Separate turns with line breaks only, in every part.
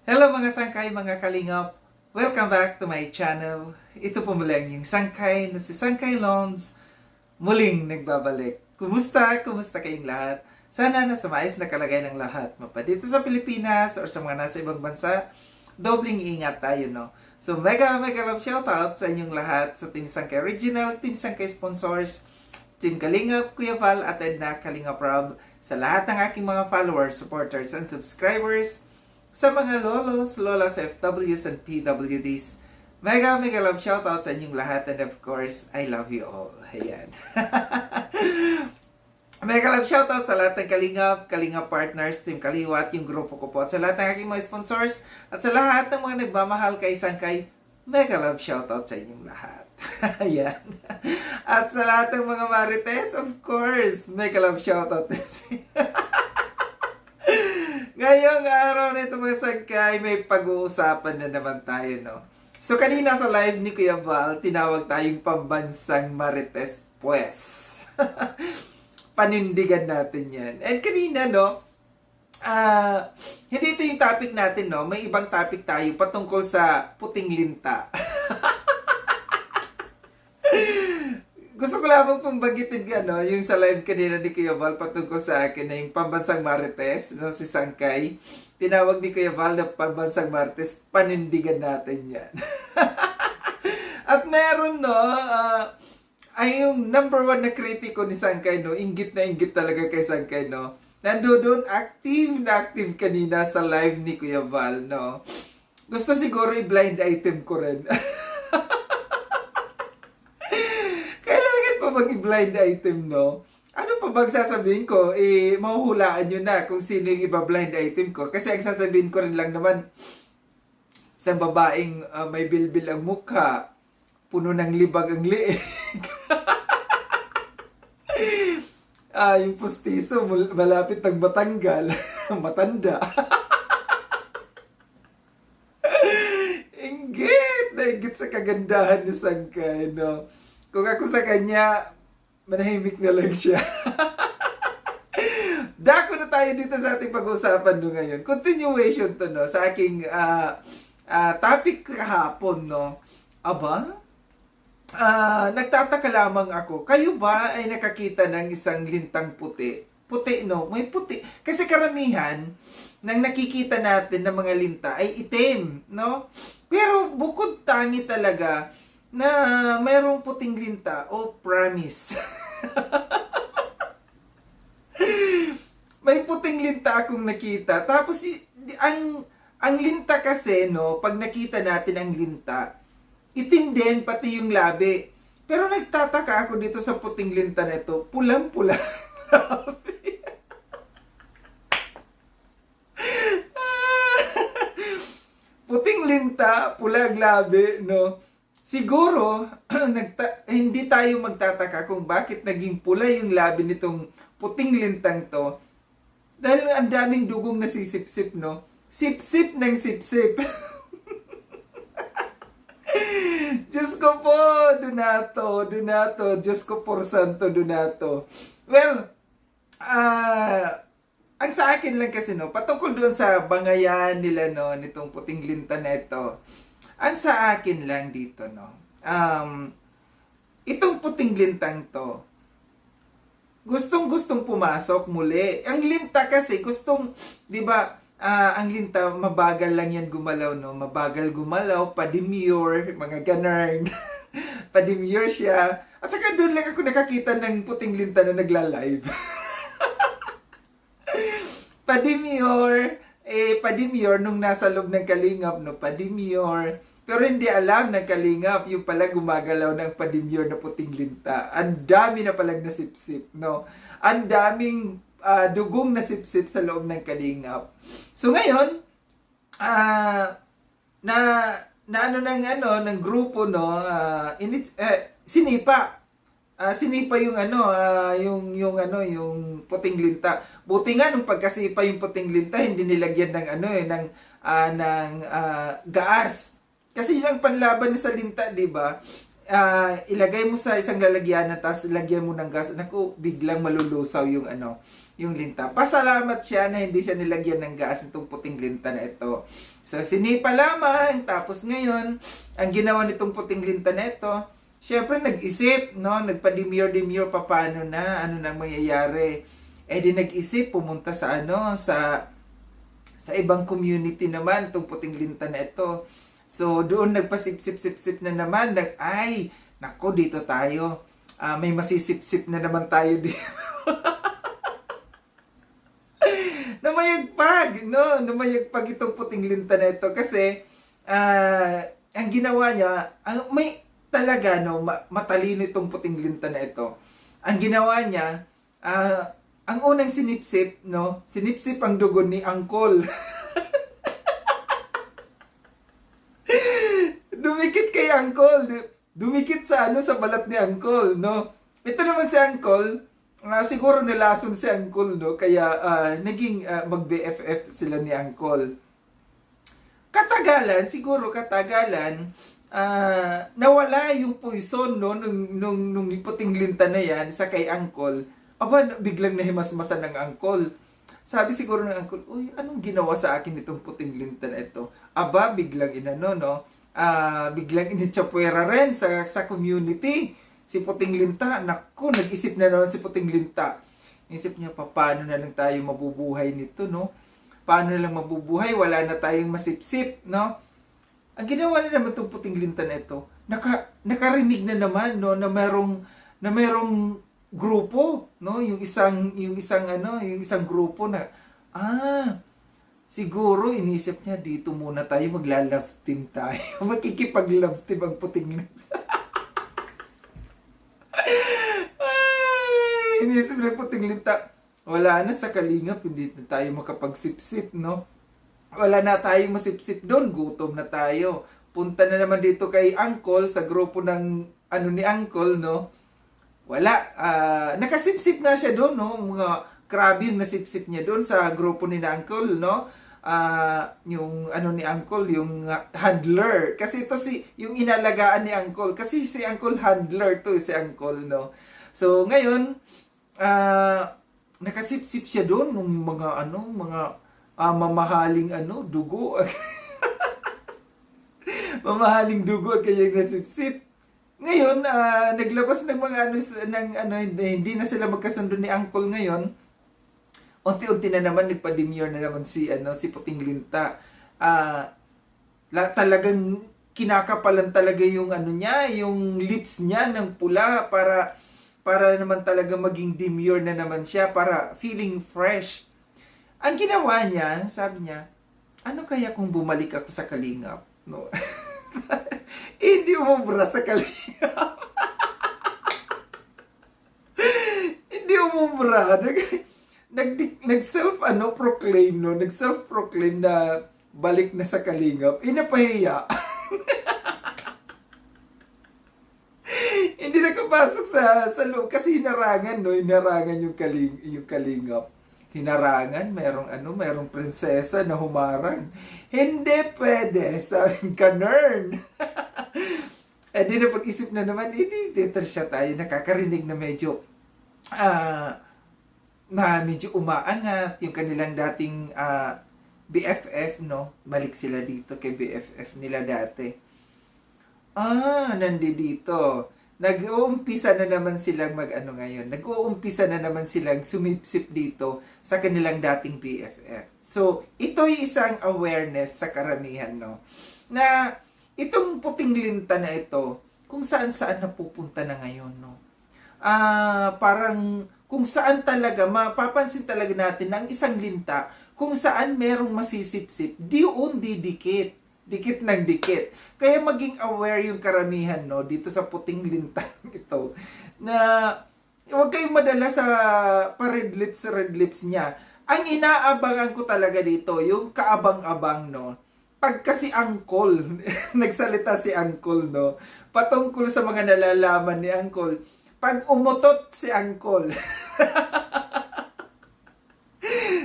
Hello mga sangkay, mga kalingap! Welcome back to my channel. Ito po muli ang yung sangkay na si Sangkay Lons muling nagbabalik. Kumusta? Kumusta kayong lahat? Sana nasa maayos na kalagayan ng lahat. Mapa dito sa Pilipinas or sa mga nasa ibang bansa, dobling ingat tayo, no? So mega love shoutout sa inyong lahat, sa Team Sangkay Original, Team Sangkay Sponsors, Team Kalingap, Kuya Val at Edna Kalingap Rob, sa lahat ng aking mga followers, supporters, and subscribers, sa mga lolos, lolas, FWs, and PWDs. Mega love shoutout sa inyong lahat, and of course, I love you all. Ayan. Mega love shoutout sa lahat ng Kalingap partners, Team Kaliwat, yung grupo ko po, at sa lahat ng aking mga sponsors, at sa lahat ng mga nagmamahal kay Sangkay, mega love shoutout sa inyong lahat. Ayan. At sa lahat ng mga marites, of course, mega love shoutout. Ngayong araw na ito mga sangkay, may pag-uusapan na naman tayo, no? So kanina sa live ni Kuya Val, tinawag tayong pambansang marites pues. Panindigan natin yan. And kanina, no, hindi ito yung topic natin, no? May ibang topic tayo patungkol sa puting linta. Gusto ko lamang pong banggitin yung sa live kanina ni Kuya Val patungkol sa akin na yung pambansang marites, no, si Sangkay. Tinawag ni Kuya Val na pambansang marites, panindigan natin yan. At meron, no, ay yung number one na kritiko ni Sangkay, no, inggit na inggit talaga kay Sangkay, no. Nandoon, active na active kanina sa live ni Kuya Val, no. Gusto siguro i-blind item ko rin. Mag-blind item, no? Ano pa bang sasabihin ko? Mahuhulaan nyo na kung sino yung iba-blind item ko. Kasi ang sasabihin ko rin lang naman, isang babaeng may bilbil ang mukha, puno ng libag ang liig. Yung pustiso, malapit ng matanggal, matanda. Inggit sa kagandahan ni Sangkay, no? Kung ako sa kanya, manahimik na lang siya. Dako na tayo dito sa ating pag-uusapan no ngayon. Continuation to, no, sa aking topic kahapon, no. Aba, nagtataka lamang ako. Kayo ba ay nakakita ng isang lintang puti? Puti, no? May puti. Kasi karamihan ng nakikita natin ng mga linta ay itim, no? Pero bukod tangi talaga na mayroong puting linta, promise. May puting linta akong nakita. Tapos ang linta kasi, no, pag nakita natin ang linta, itim din pati yung labi. Pero nagtataka ako dito sa puting linta na ito, pulang-pula labi. Puting linta, pulang labi, no. Siguro, hindi tayo magtataka kung bakit naging pula yung labi nitong puting lintang to. Dahil ang daming dugong nasisip-sip, no? Sip-sip ng sip-sip. Diyos ko po, Donato. Diyos ko por santo, Donato. Well, ang sa akin lang kasi, no, patungkol doon sa bangayan nila, no, nitong puting linta na ito. Ang sa akin lang dito, no, itong puting lintang to, gustong pumasok muli. Ang linta kasi, di ba, ang linta, mabagal lang yan gumalaw, no? Mabagal gumalaw, pa-demure, mga ganern. Pa-demure siya. At saka doon lang ako nakakita ng puting linta na nagla-live. Pa-demure, pa-demure nung nasa loob ng Kalingap, no, pa-demure. Pero hindi alam ng Kalingap, yung pala gumagalaw ng pa-demure na puting linta. Ang dami na palang nasipsip, no. Ang daming dugong nasipsip sa loob ng Kalingap. So ngayon, ng grupo, no, sinipa. Sinipa yung yung puting linta. Buti nga nung pagkasipa yung puting linta, hindi nilagyan ng gaas. Kasi yun ang panlaban sa linta, di ba? Ilagay mo sa isang lalagyan na tapos ilagyan mo ng gas. Naku, biglang malulusaw yung yung linta. Pasalamat siya na hindi siya nilagyan ng gas itong puting linta na ito. So, sinipa lamang. Tapos ngayon, ang ginawa nitong puting linta na ito, syempre nag-isip, no? Nagpa-demure pa paano na, ano nang mangyayari. Eh di nag-isip, pumunta sa sa ibang community naman, itong puting linta na ito. So, doon nagpasip-sip-sip-sip na naman. Ay, nako, dito tayo. May masisip-sip na naman tayo dito. Namayagpag, no? Namayagpag itong puting linta na ito kasi ang ginawa niya, may talaga, no, matalino itong puting linta na ito. Ang ginawa niya, ang unang sinipsip, no, sinipsip ang dugo ni Angkol. Dumikit kay Angkol. Dumikit sa sa balat ni Angkol, no. Ito naman si Angkol, siguro nilason si Angkol, no, kaya naging mag-BFF sila ni Angkol. Siguro katagalan, nawala yung poison, no, nung puting linta na yan sa kay Angkol. Aba, biglang nahimasmasan ng Angkol. Sabi siguro ng Angkol, uy, anong ginawa sa akin itong puting linta na ito? Aba, biglang biglang initsapwera rin sa community. Si puting linta, naku, nag-isip na naman si puting linta. Isip niya, paano na lang tayo mabubuhay nito, no? Paano na lang mabubuhay? Wala na tayong masipsip, no? Ang ginawa na naman itong puting linta na ito, nakarinig na naman, no, na merong grupo, no, yung isang grupo na siguro inisip niya, dito muna tayo, magla-love team tayo. Makikipag-love team ang puting linta. Inisip ng puting linta, wala na sa kalingap, hindi na tayo makapagsipsip, no? Wala na tayong masipsip doon, gutom na tayo. Punta na naman dito kay Angkol, sa grupo ng ni Angkol, no? Wala. Nakasipsip nga siya doon, no? Mga grabe yung nasipsip niya doon sa grupo ni Angkol, no? Yung ni Angkol, yung handler. Kasi ito yung inalagaan ni Angkol. Kasi si Angkol handler to, si Angkol, no? So, ngayon, nakasipsip siya doon ng mga mamahaling dugo. Mamahaling dugo kaya nasipsip. Ngayon, naglabas ng mga hindi na sila magkasundo ni Angkol ngayon. Unti-unti na naman nagpa-demure na naman si puting linta. Talagang kinakapalan talaga yung niya, yung lips niya ng pula para naman talaga maging demure na naman siya, para feeling fresh. Ang ginawa niya, sabi niya, ano kaya kung bumalik ako sa kalingap? No. Hindi umubra sa kalingap. Hindi umubra. Nag-self-proclaim, no? Nag-self-proclaim na balik na sa kalingap. Inapahiya. Hindi nakapasok sa loob kasi hinarangan, no? Hinarangan yung kalingap. Hinarangan, merong prinsesa na humarang. Hindi pwede, sabi ganun. Di na pag-isip na naman, hindi siya tayo, nakakarinig na medyo umaangat yung kanilang dating BFF, no? Balik sila dito kay BFF nila dati. Nandito. Nag-uumpisa na naman silang ngayon. Nag-uumpisa na naman silang sumipsip dito sa kanilang dating BFF. So, ito'y isang awareness sa karamihan, no? Na itong puting linta na ito, kung saan-saan napupunta na ngayon, no? Parang kung saan talaga, mapapansin talaga natin na ang isang linta, kung saan merong masisipsip, diyon didikit. Dikit ng dikit. Kaya maging aware yung karamihan, no, dito sa puting lintang ito, na huwag kayong madala sa red lips niya. Ang inaabangan ko talaga dito, yung kaabang-abang, no, pagka si Angkol, nagsalita si Angkol, no, patungkol sa mga nalalaman ni Angkol, pag umutot si Angkol,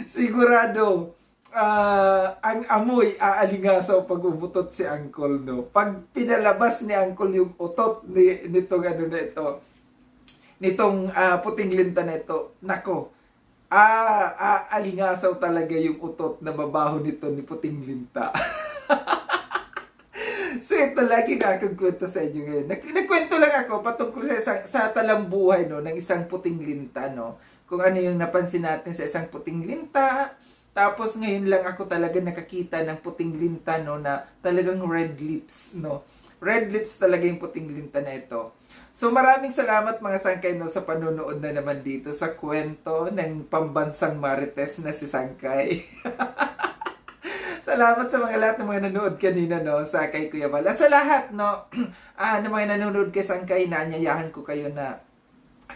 sigurado, ang amoy aalingasaw pag umutot si Angkol, no. Pag pinalabas ni Angkol yung utot nitong puting linta na ito, nako, alingasaw talaga yung utot na babaho nito ni Puting Linta. So ito lagi nga akong kwento sa inyo ngayon. Nagkwento lang ako patungkol sa talambuhay no, ng isang puting linta. No? Kung ano yung napansin natin sa isang puting linta. Tapos ngayon lang ako talaga nakakita ng puting linta no, na talagang red lips. No? Red lips talaga yung puting linta na ito. So maraming salamat mga sangkay no, sa panonood na naman dito sa kwento ng pambansang marites na si Sangkay. Salamat sa mga lahat ng mga nanood kanina no, sa kay Kuya Val. At sa lahat no, na mga nanonood kay Sangkay, naanyayahan ko kayo na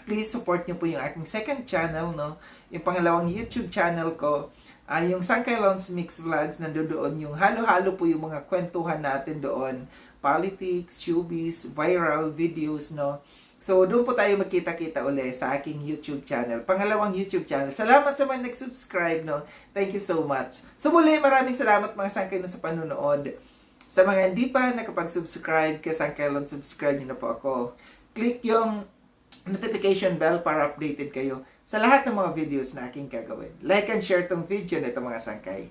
please support niyo po yung aking second channel no, yung pangalawang YouTube channel ko. Yung Sangkay Lons Mix Vlogs, nandoon yung halo-halo po yung mga kwentuhan natin doon. Politics, showbiz, viral videos, no? So, doon po tayo magkita-kita uli sa aking YouTube channel. Pangalawang YouTube channel. Salamat sa mga nag-subscribe, no? Thank you so much. So, muli, maraming salamat mga Sangkay no, sa panunood. Sa mga hindi pa nakapag-subscribe kay Sangkay Lon, subscribe niyo na po ako. Click yung notification bell para updated kayo sa lahat ng mga videos na aking gagawin. Like and share tong video na ito mga Sangkay.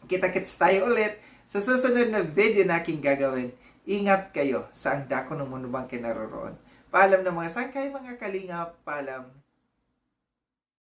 Kita-kits tayo ulit sa susunod na video na aking gagawin. Ingat kayo sa ang dako ng mundo bang kinaroroon. Paalam na mga Sangkay, mga kalingap, paalam.